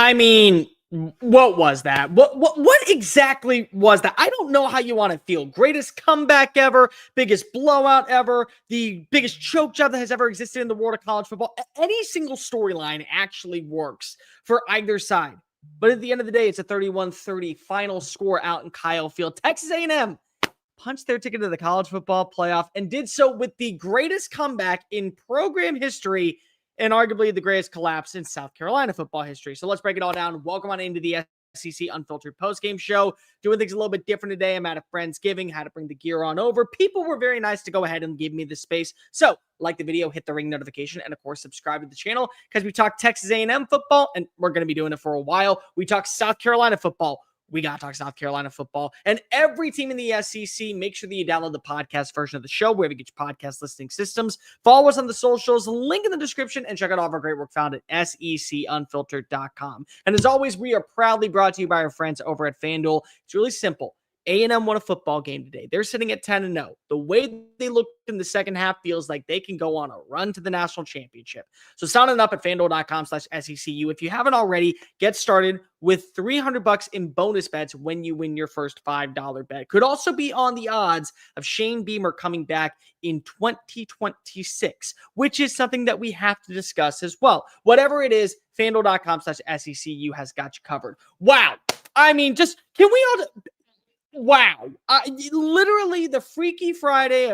I mean, what was that? What exactly was that? I don't know how you want to feel. Greatest comeback ever, biggest blowout ever, the biggest choke job that has ever existed in the world of college football. Any single storyline actually works for either side. But at the end of the day, it's a 31-30 final score out in Kyle Field. Texas A&M punched their ticket to the college football playoff and did so with the greatest comeback in program history and arguably the greatest collapse in South Carolina football history. So let's break it all down. Welcome on into the SEC Unfiltered postgame show. Doing things a little bit different today. I'm at a Friendsgiving, had to bring the gear on over. People were very nice to go ahead and give me the space. So like the video, hit the ring notification, and of course, subscribe to the channel because we talk Texas A&M football, and we're going to be doing it for a while. We talk South Carolina football. We got to talk South Carolina football and every team in the SEC. Make sure that you download the podcast version of the show, wherever you get your podcast listening systems. Follow us on the socials, link in the description, and check out all of our great work found at secunfiltered.com. And as always, we are proudly brought to you by our friends over at FANDUEL. It's really simple. A&M won a football game today. They're sitting at 10-0. The way they looked in the second half feels like they can go on a run to the national championship. So sign up at FanDuel.com/SECU. If you haven't already, get started with $300 in bonus bets when you win your first $5 bet. Could also be on the odds of Shane Beamer coming back in 2026, which is something that we have to discuss as well. Whatever it is, FanDuel.com/SECU has got you covered. Wow. I mean, just can we all... Wow. Literally the Freaky Friday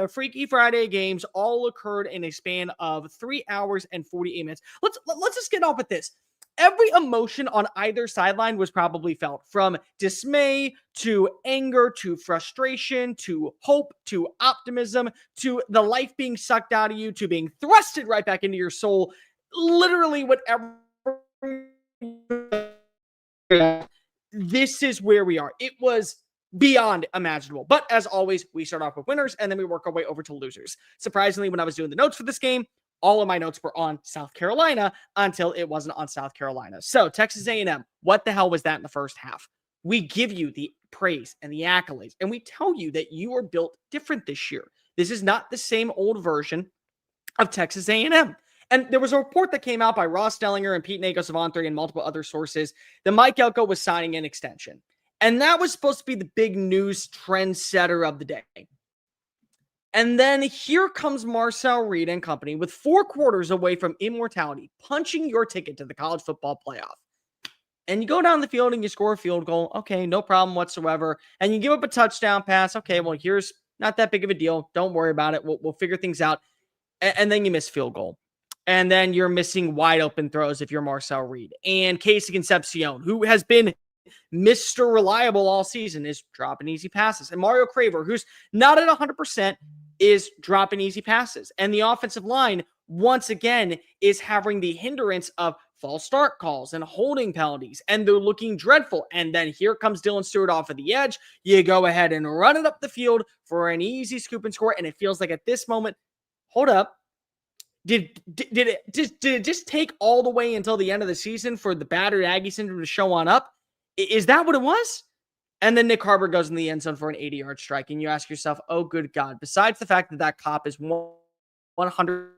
games all occurred in a span of 3 hours and 48 minutes. Let's just get off with this. Every emotion on either sideline was probably felt, from dismay to anger to frustration to hope to optimism to the life being sucked out of you to being thrusted right back into your soul. Literally whatever. This is where we are. It was beyond imaginable. But as always, we start off with winners and then we work our way over to losers. Surprisingly, when I was doing the notes for this game, all of my notes were on South Carolina until it wasn't on South Carolina. So Texas A&M, what the hell was that in the first half? We give you the praise and the accolades, and we tell you that you are built different this year. This is not the same old version of Texas A&M. And there was a report that came out by Ross Dellinger and Pete Nakos and multiple other sources that Mike Elko was signing an extension. And that was supposed to be the big news trendsetter of the day. And then here comes Marcel Reed and company with 4 quarters away from immortality, punching your ticket to the college football playoff. And you go down the field and you score a field goal. Okay, no problem whatsoever. And you give up a touchdown pass. Okay, well, here's not that big of a deal. Don't worry about it. We'll figure things out. And then you miss field goal. And then you're missing wide open throws if you're Marcel Reed. And Casey Concepcion, who has been Mr. Reliable all season, is dropping easy passes. And Mario Craver, who's not at 100%, is dropping easy passes. And the offensive line, once again, is having the hindrance of false start calls and holding penalties. And they're looking dreadful. And then here comes Dylan Stewart off of the edge. You go ahead and run it up the field for an easy scoop and score. And it feels like at this moment, hold up. Did it just take all the way until the end of the season for the battered Aggie syndrome to show on up? Is that what it was? And then Nick Harbor goes in the end zone for an 80-yard strike. And you ask yourself, oh, good God. Besides the fact that that cop is 100%,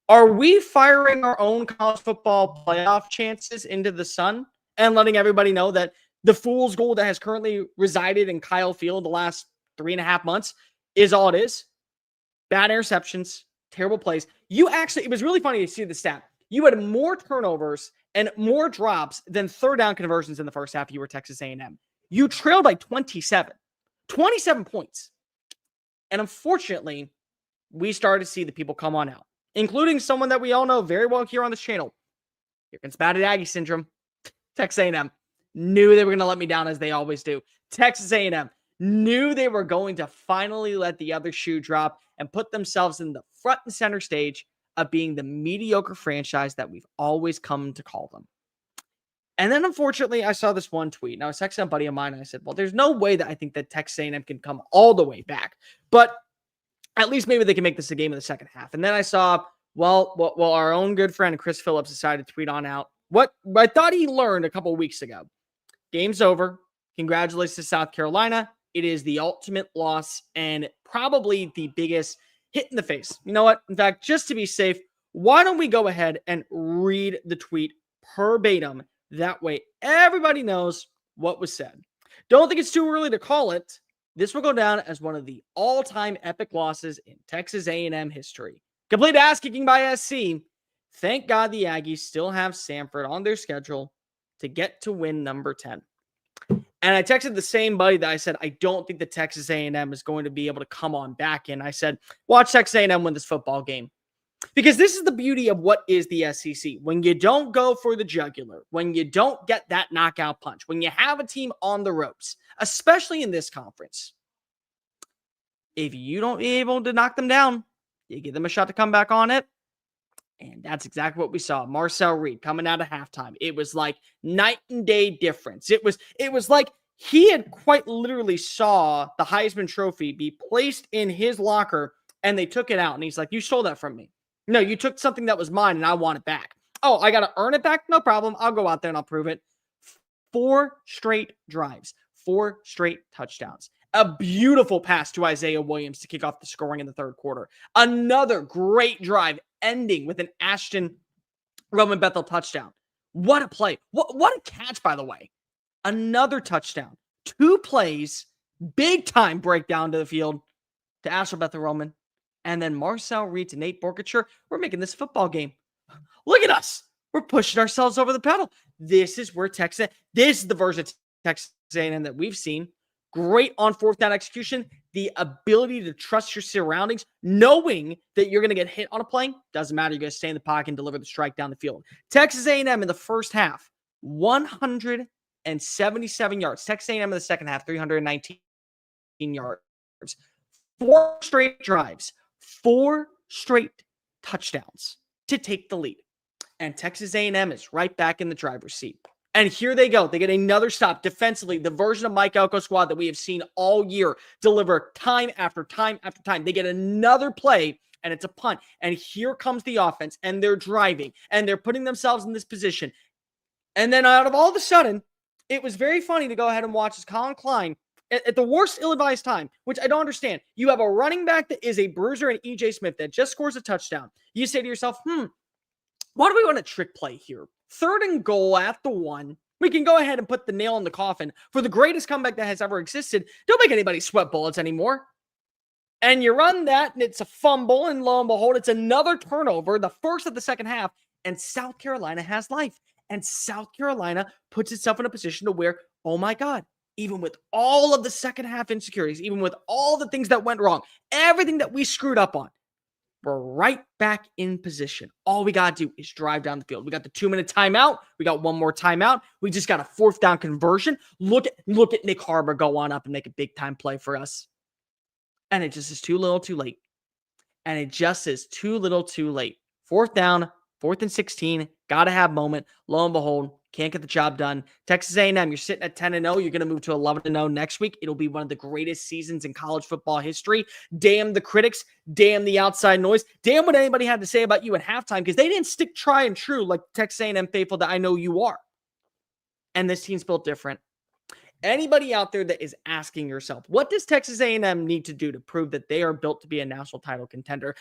are we firing our own college football playoff chances into the sun and letting everybody know that the fool's gold that has currently resided in Kyle Field the last 3.5 months is all it is? Bad interceptions, terrible plays. It was really funny to see the stat. You had more turnovers and more drops than third down conversions in the first half. You were Texas A&M. You trailed by 27 points. And unfortunately, we started to see the people come on out, including someone that we all know very well here on this channel. Here comes batted Aggie syndrome. Texas A&M knew they were going to let me down, as they always do. Texas A&M knew they were going to finally let the other shoe drop and put themselves in the front and center stage of being the mediocre franchise that we've always come to call them. And then, unfortunately, I saw this one tweet, and I was texting a buddy of mine, and I said, well, there's no way that I think that Texas A&M can come all the way back, but at least maybe they can make this a game in the second half. And then I saw, well, our own good friend Chris Phillips decided to tweet on out what I thought he learned a couple of weeks ago. Game's over. Congratulations to South Carolina. It is the ultimate loss and probably the biggest hit in the face. You know what? In fact, just to be safe, why don't we go ahead and read the tweet verbatim. That way, everybody knows what was said. Don't think it's too early to call it. This will go down as one of the all-time epic losses in Texas A&M history. Complete ass-kicking by SC. Thank God the Aggies still have Samford on their schedule to get to win number 10. And I texted the same buddy that I said, I don't think the Texas A&M is going to be able to come on back in. I said, watch Texas A&M win this football game. Because this is the beauty of what is the SEC. When you don't go for the jugular, when you don't get that knockout punch, when you have a team on the ropes, especially in this conference, if you don't be able to knock them down, you give them a shot to come back on it. And that's exactly what we saw. Marcel Reed coming out of halftime. It was like night and day difference. It was like he had quite literally saw the Heisman Trophy be placed in his locker and they took it out. And he's like, you stole that from me. No, you took something that was mine and I want it back. Oh, I got to earn it back? No problem. I'll go out there and I'll prove it. 4 straight drives, 4 straight touchdowns. A beautiful pass to Isaiah Williams to kick off the scoring in the third quarter. Another great drive ending with an Ashton Roman Bethel touchdown. What a play. What a catch, by the way. Another touchdown. 2 plays, big time breakdown to the field to Ashton Bethel Roman. And then Marcel Reed to Nate Borkature. We're making this football game. Look at us. We're pushing ourselves over the pedal. This is where this is the version of Texas A&M that we've seen. Great on fourth down execution. The ability to trust your surroundings, knowing that you're going to get hit on a play. Doesn't matter. You're going to stay in the pocket and deliver the strike down the field. Texas A&M in the first half, 177 yards. Texas A&M in the second half, 319 yards. 4 straight drives, 4 straight touchdowns to take the lead. And Texas A&M is right back in the driver's seat. And here they go. They get another stop defensively. The version of Mike Elko's squad that we have seen all year deliver time after time after time. They get another play, and it's a punt. And here comes the offense, and they're driving, and they're putting themselves in this position. And then out of all of a sudden, it was very funny to go ahead and watch as Colin Klein, at the worst ill-advised time, which I don't understand. You have a running back that is a bruiser and E.J. Smith that just scores a touchdown. You say to yourself, why do we want a trick play here? 3rd and goal at the 1. We can go ahead and put the nail in the coffin for the greatest comeback that has ever existed. Don't make anybody sweat bullets anymore. And you run that, and it's a fumble, and lo and behold, it's another turnover, the first of the second half, and South Carolina has life. And South Carolina puts itself in a position to where, oh my God, even with all of the second half insecurities, even with all the things that went wrong, everything that we screwed up on, we're right back in position. All we got to do is drive down the field. We got the 2-minute timeout. We got one more timeout. We just got a 4th down conversion. Look at Nick Harbor go on up and make a big time play for us. And it just is too little too late. And it just is too little too late. 4th down, 4th and 16. Got to have moment. Lo and behold, can't get the job done. Texas A&M, you're sitting at 10-0. You're going to move to 11-0 next week. It'll be one of the greatest seasons in college football history. Damn the critics. Damn the outside noise. Damn what anybody had to say about you at halftime, because they didn't stick try and true like Texas A&M faithful that I know you are. And this team's built different. Anybody out there that is asking yourself, what does Texas A&M need to do to prove that they are built to be a national title contender?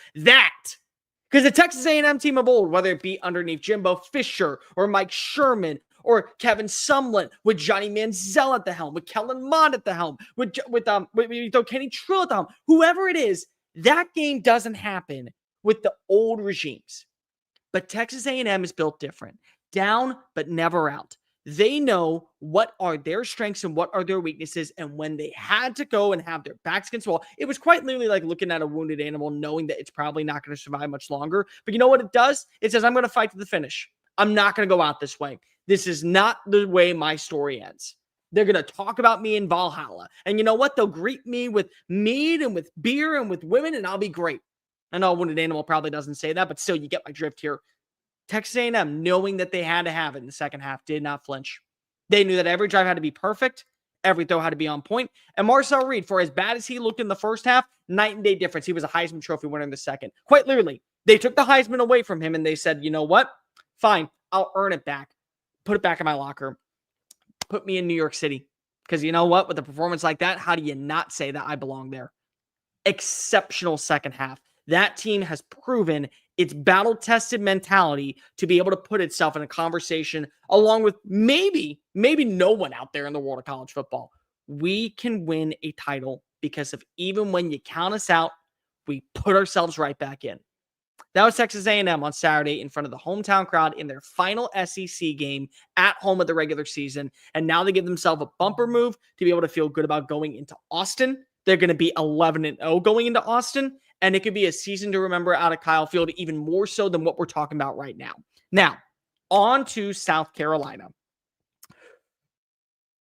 Because the Texas A&M team of old, whether it be underneath Jimbo Fisher or Mike Sherman or Kevin Sumlin, with Johnny Manziel at the helm, with Kellen Mond at the helm, with Kenny Trill at the helm, whoever it is, that game doesn't happen with the old regimes. But Texas A&M is built different. Down, but never out. They know what are their strengths and what are their weaknesses. And when they had to go and have their backs against the wall, it was quite literally like looking at a wounded animal, knowing that it's probably not going to survive much longer. But you know what it does? It says, I'm going to fight to the finish. I'm not going to go out this way. This is not the way my story ends. They're going to talk about me in Valhalla. And you know what? They'll greet me with mead and with beer and with women, and I'll be great. I know a wounded animal probably doesn't say that, but still, you get my drift here. Texas A&M, knowing that they had to have it in the second half, did not flinch. They knew that every drive had to be perfect. Every throw had to be on point. And Marcel Reed, for as bad as he looked in the first half, night and day difference. He was a Heisman Trophy winner in the second. Quite literally, they took the Heisman away from him and they said, you know what? Fine, I'll earn it back. Put it back in my locker. Put me in New York City. Because you know what? With a performance like that, how do you not say that I belong there? Exceptional second half. That team has proven its battle-tested mentality to be able to put itself in a conversation along with maybe no one out there in the world of college football. We can win a title because of even when you count us out, we put ourselves right back in. That was Texas A&M on Saturday in front of the hometown crowd in their final SEC game at home of the regular season. And now they give themselves a bumper move to be able to feel good about going into Austin. They're going to be 11-0 going into Austin. And it could be a season to remember out of Kyle Field, even more so than what we're talking about right now. Now, on to South Carolina.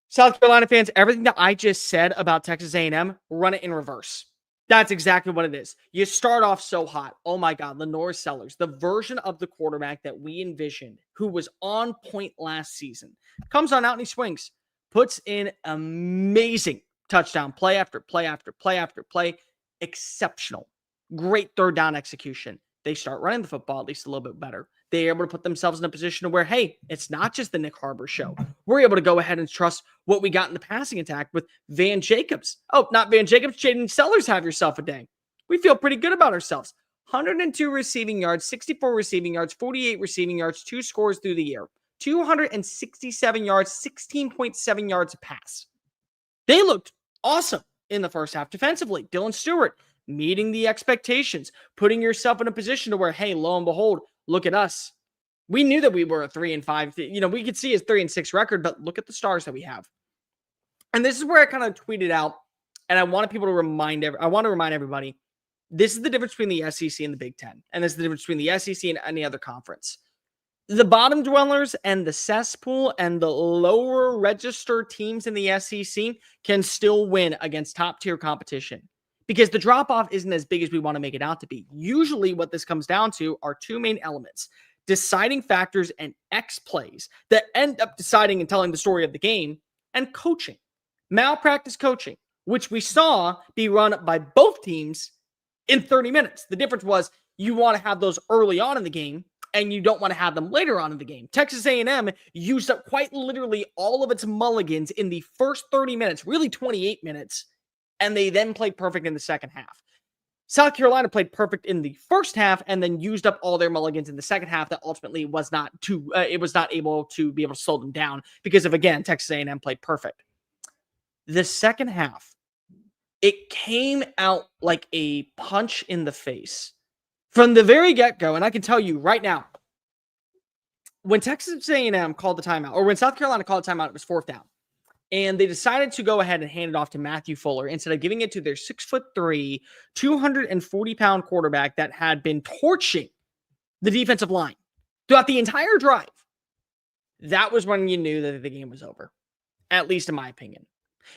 South Carolina fans, everything that I just said about Texas A&M, run it in reverse. That's exactly what it is. You start off so hot. Oh my God, Lenore Sellers, the version of the quarterback that we envisioned, who was on point last season, comes on out and he swings, puts in amazing touchdown play after play after play after play. Exceptional. Great third down execution. They start running the football at least a little bit better. They're able to put themselves in a position where, hey, it's not just the Nick Harbor show. We're able to go ahead and trust what we got in the passing attack with Van Jacobs. Oh, not Van Jacobs, Jaden Sellers, have yourself a day. We feel pretty good about ourselves. 102 receiving yards, 64 receiving yards, 48 receiving yards, 2 scores through the year. 267 yards, 16.7 yards a pass. They looked awesome in the first half defensively. Dylan Stewart meeting the expectations, putting yourself in a position to where, hey, lo and behold, look at us. We knew that we were a 3-5. We could see his 3-6 record, but look at the stars that we have. And this is where I kind of tweeted out, and I want to remind everybody, this is the difference between the SEC and the Big Ten, and this is the difference between the SEC and any other conference. The bottom dwellers and the cesspool and the lower register teams in the SEC can still win against top-tier competition, because the drop-off isn't as big as we want to make it out to be. Usually what this comes down to are two main elements: deciding factors and X plays that end up deciding and telling the story of the game, and coaching. Malpractice coaching, which we saw be run by both teams in 30 minutes. The difference was you want to have those early on in the game, and you don't want to have them later on in the game. Texas A&M used up quite literally all of its mulligans in the first 30 minutes, really 28 minutes, and they then played perfect in the second half. South Carolina played perfect in the first half and then used up all their mulligans in the second half. That ultimately was not able to be able to slow them down because of, again, Texas A&M played perfect. The second half, it came out like a punch in the face from the very get-go. And I can tell you right now, when Texas A&M called the timeout, or when South Carolina called the timeout, it was 4th down. And they decided to go ahead and hand it off to Matthew Fuller instead of giving it to their 6'3", 240-pound quarterback that had been torching the defensive line throughout the entire drive. That was when you knew that the game was over, at least in my opinion,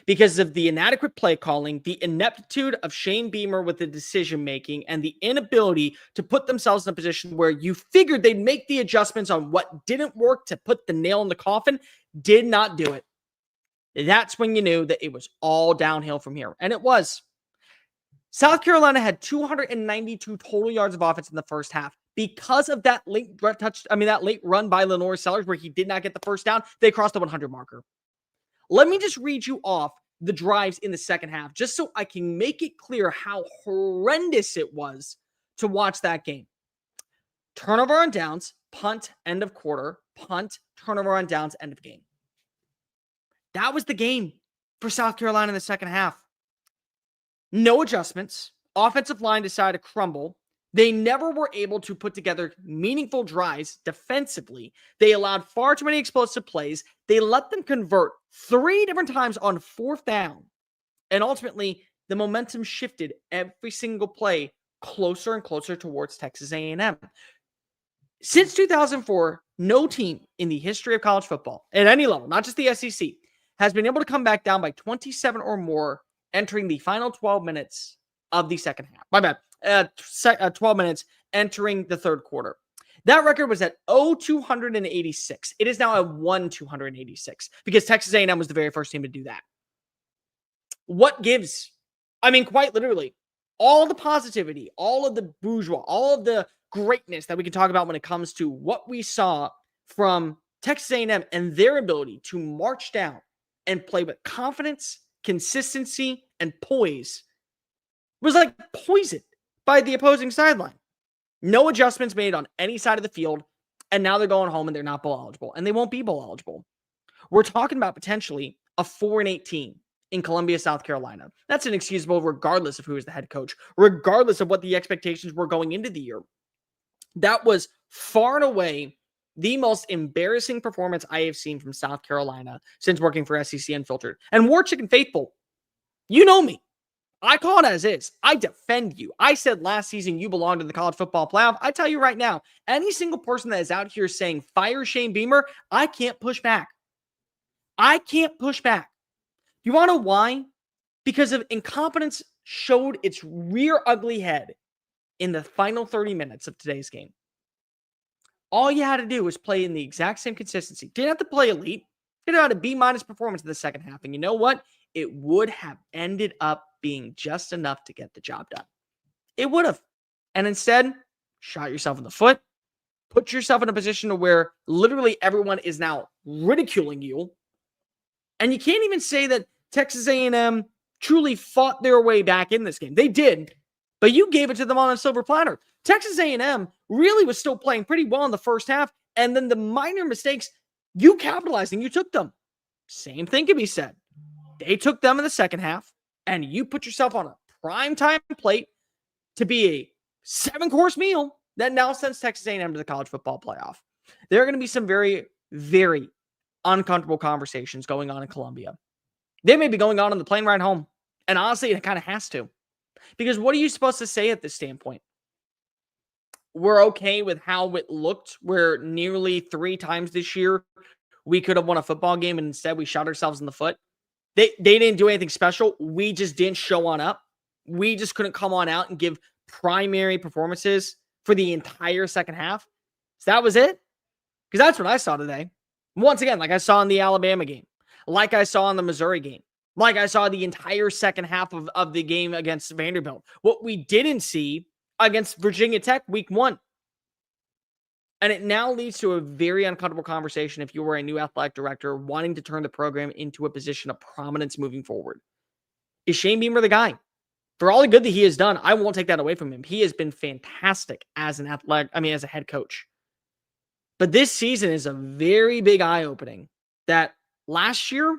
because of the inadequate play calling, the ineptitude of Shane Beamer with the decision-making, and the inability to put themselves in a position where you figured they'd make the adjustments on what didn't work to put the nail in the coffin, did not do it. That's when you knew that it was all downhill from here. And it was. South Carolina had 292 total yards of offense in the first half. Because of that late run by Lenore Sellers where he did not get the first down, they crossed the 100 marker. Let me just read you off the drives in the second half, just so I can make it clear how horrendous it was to watch that game. Turnover on downs, punt, end of quarter, punt, turnover on downs, end of game. That was the game for South Carolina in the second half. No adjustments. Offensive line decided to crumble. They never were able to put together meaningful drives defensively. They allowed far too many explosive plays. They let them convert 3 different times on 4th down. And ultimately, the momentum shifted every single play closer and closer towards Texas A&M. Since 2004, no team in the history of college football at any level, not just the SEC, has been able to come back down by 27 or more entering the final 12 minutes of the second half. My bad. 12 minutes entering the third quarter. That record was at 0-286. It is now at 1-286 because Texas A&M was the very first team to do that. What gives? I mean, quite literally, all the positivity, all of the bourgeois, all of the greatness that we can talk about when it comes to what we saw from Texas A&M and their ability to march down and play with confidence, consistency, and poise was like poisoned by the opposing sideline. No adjustments made on any side of the field, and now they're going home and they're not bowl eligible, and they won't be bowl eligible. We're talking about potentially a 4-8 team in Columbia, South Carolina. That's inexcusable regardless of who is the head coach, regardless of what the expectations were going into the year. That was far and away the most embarrassing performance I have seen from South Carolina since working for SEC Unfiltered. And War Chicken Faithful, you know me. I call it as is. I defend you. I said last season you belonged in the college football playoff. I tell you right now, any single person that is out here saying fire Shane Beamer, I can't push back. I can't push back. You want to know why? Because of incompetence showed its rear ugly head in the final 30 minutes of today's game. All you had to do was play in the exact same consistency. Didn't have to play elite. Didn't have a B- performance in the second half. And you know what? It would have ended up being just enough to get the job done. It would have. And instead, shot yourself in the foot, put yourself in a position to where literally everyone is now ridiculing you. And you can't even say that Texas A&M truly fought their way back in this game. They did, but you gave it to them on a silver platter. Texas A&M really was still playing pretty well in the first half, and then the minor mistakes, you capitalized and you took them. Same thing can be said. They took them in the second half, and you put yourself on a prime time plate to be a 7-course meal that now sends Texas A&M to the college football playoff. There are going to be some very, very uncomfortable conversations going on in Columbia. They may be going on the plane ride home. And honestly, it kind of has to. Because what are you supposed to say at this standpoint? We're okay with how it looked, where nearly 3 times this year we could have won a football game and instead we shot ourselves in the foot. They didn't do anything special. We just didn't show on up. We just couldn't come on out and give primary performances for the entire second half. So that was it? Because that's what I saw today. Once again, like I saw in the Alabama game, like I saw in the Missouri game, like I saw the entire second half of the game against Vanderbilt. What we didn't see against Virginia Tech week 1. And it now leads to a very uncomfortable conversation if you were a new athletic director wanting to turn the program into a position of prominence moving forward. Is Shane Beamer the guy? For all the good that he has done, I won't take that away from him. He has been fantastic as as a head coach. But this season is a very big eye-opening that last year,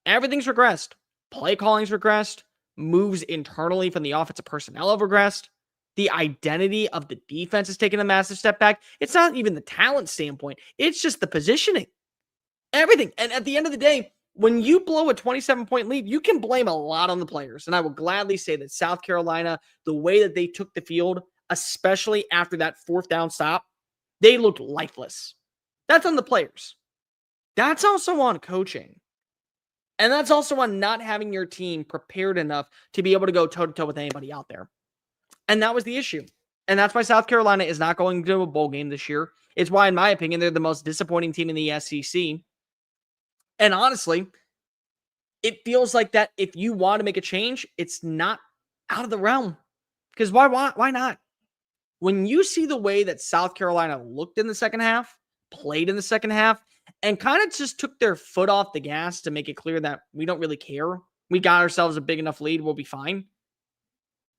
everything's regressed. Play calling's regressed. Moves internally from the offensive personnel have regressed. The identity of the defense has taken a massive step back. It's not even the talent standpoint. It's just the positioning. Everything. And at the end of the day, when you blow a 27-point lead, you can blame a lot on the players. And I will gladly say that South Carolina, the way that they took the field, especially after that 4th down stop, they looked lifeless. That's on the players. That's also on coaching. And that's also on not having your team prepared enough to be able to go toe-to-toe with anybody out there. And that was the issue. And that's why South Carolina is not going to a bowl game this year. It's why, in my opinion, they're the most disappointing team in the SEC. And honestly, it feels like that if you want to make a change, it's not out of the realm. Because why not? When you see the way that South Carolina looked in the second half, played in the second half, and kind of just took their foot off the gas to make it clear that we don't really care. We got ourselves a big enough lead. We'll be fine.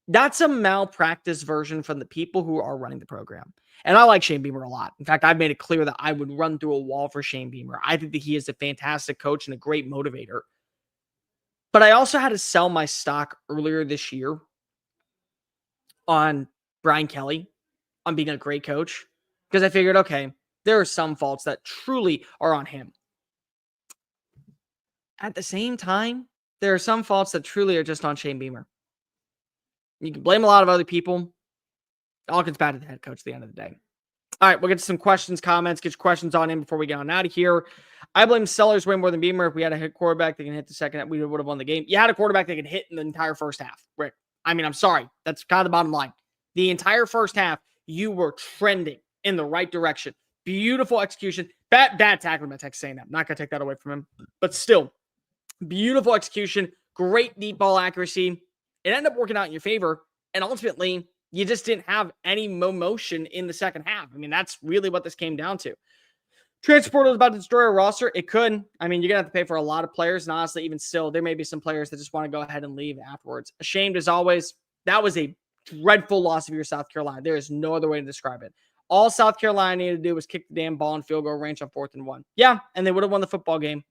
That's a malpractice version from the people who are running the program. And I like Shane Beamer a lot. In fact, I've made it clear that I would run through a wall for Shane Beamer. I think that he is a fantastic coach and a great motivator. But I also had to sell my stock earlier this year on Brian Kelly, on being a great coach, because I figured, okay, there are some faults that truly are on him. At the same time, there are some faults that truly are just on Shane Beamer. You can blame a lot of other people. It all comes back to the head coach at the end of the day. All right, we'll get to some questions, comments, get your questions on in before we get on out of here. I blame Sellers way more than Beamer. If we had a hit quarterback that can hit the second, we would have won the game. You had a quarterback that could hit in the entire first half, Rick. I mean, I'm sorry. That's kind of the bottom line. The entire first half, you were trending in the right direction. Beautiful execution. Bad tackling by Texas A&M. Not going to take that away from him. But still, beautiful execution. Great deep ball accuracy. It ended up working out in your favor. And ultimately, you just didn't have any motion in the second half. I mean, that's really what this came down to. Transfer portal is about to destroy a roster. It could. I mean, you're going to have to pay for a lot of players. And honestly, even still, there may be some players that just want to go ahead and leave afterwards. Ashamed as always. That was a dreadful loss if you're South Carolina. There is no other way to describe it. All South Carolina needed to do was kick the damn ball in field goal range on 4th and 1. Yeah, and they would have won the football game.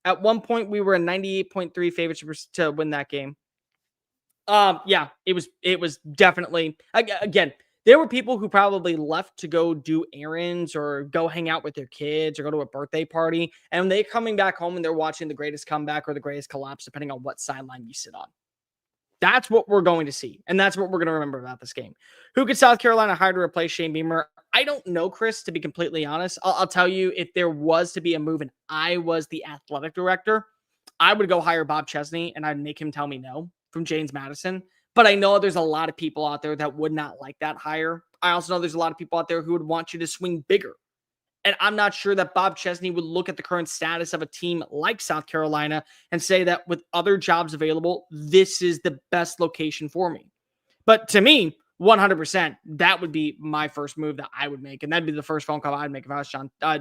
At one point, we were a 98.3 favorites to win that game. Yeah, it was definitely, again, there were people who probably left to go do errands or go hang out with their kids or go to a birthday party. And they're coming back home and they're watching the greatest comeback or the greatest collapse, depending on what sideline you sit on. That's what we're going to see. And that's what we're going to remember about this game. Who could South Carolina hire to replace Shane Beamer? I don't know, Chris, to be completely honest. I'll tell you, if there was to be a move and I was the athletic director, I would go hire Bob Chesney and I'd make him tell me no from James Madison. But I know there's a lot of people out there that would not like that hire. I also know there's a lot of people out there who would want you to swing bigger. And I'm not sure that Bob Chesney would look at the current status of a team like South Carolina and say that with other jobs available, this is the best location for me. But to me, 100%, that would be my first move that I would make. And that'd be the first phone call I'd make if I was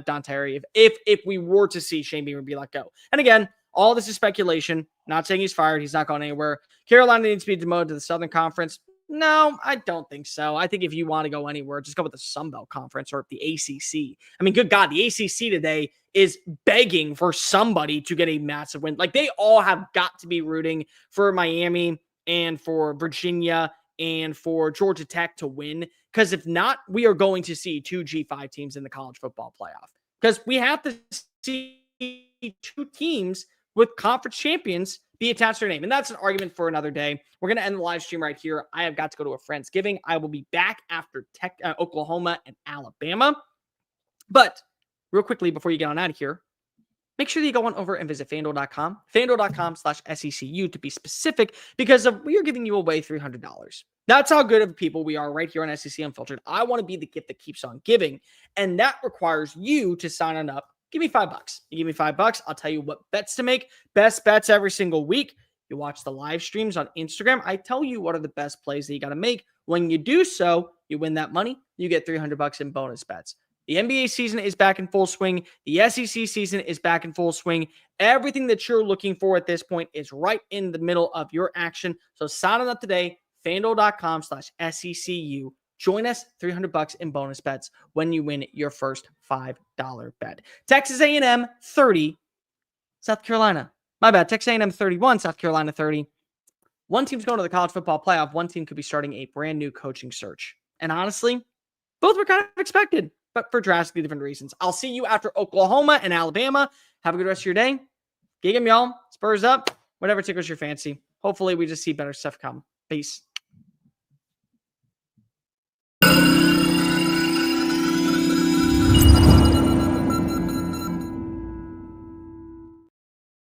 Don Terry, if we were to see Shane Beamer be let go. And again, all this is speculation. Not saying he's fired. He's not going anywhere. Carolina needs to be demoted to the Southern Conference. No, I don't think so. I think if you want to go anywhere, just go with the Sun Belt Conference or the ACC. I mean, good God, the ACC today is begging for somebody to get a massive win. Like, they all have got to be rooting for Miami and for Virginia and for Georgia Tech to win. Because if not, we are going to see 2 G5 teams in the college football playoff. Because we have to see 2 teams with conference champions be attached to their name. And that's an argument for another day. We're going to end the live stream right here. I have got to go to a Friendsgiving. I will be back after Oklahoma and Alabama. But real quickly, before you get on out of here, make sure that you go on over and visit FANDUEL.com. FANDUEL.com/SECU to be specific, because we are giving you away $300. That's how good of people we are right here on SEC Unfiltered. I want to be the gift that keeps on giving. And that requires you to sign on up. Give me $5. You give me $5, I'll tell you what bets to make. Best bets every single week. You watch the live streams on Instagram. I tell you what are the best plays that you got to make. When you do so, you win that money. You get $300 in bonus bets. The NBA season is back in full swing. The SEC season is back in full swing. Everything that you're looking for at this point is right in the middle of your action. So sign up today, FANDUEL.com/SECU. Join us, $300 in bonus bets when you win your first $5 bet. Texas A&M 30, South Carolina. My bad. Texas A&M 31, South Carolina 30. One team's going to the college football playoff. One team could be starting a brand new coaching search. And honestly, both were kind of expected, but for drastically different reasons. I'll see you after Oklahoma and Alabama. Have a good rest of your day. Gig 'em, y'all. Spurs up. Whatever tickles your fancy. Hopefully we just see better stuff come. Peace.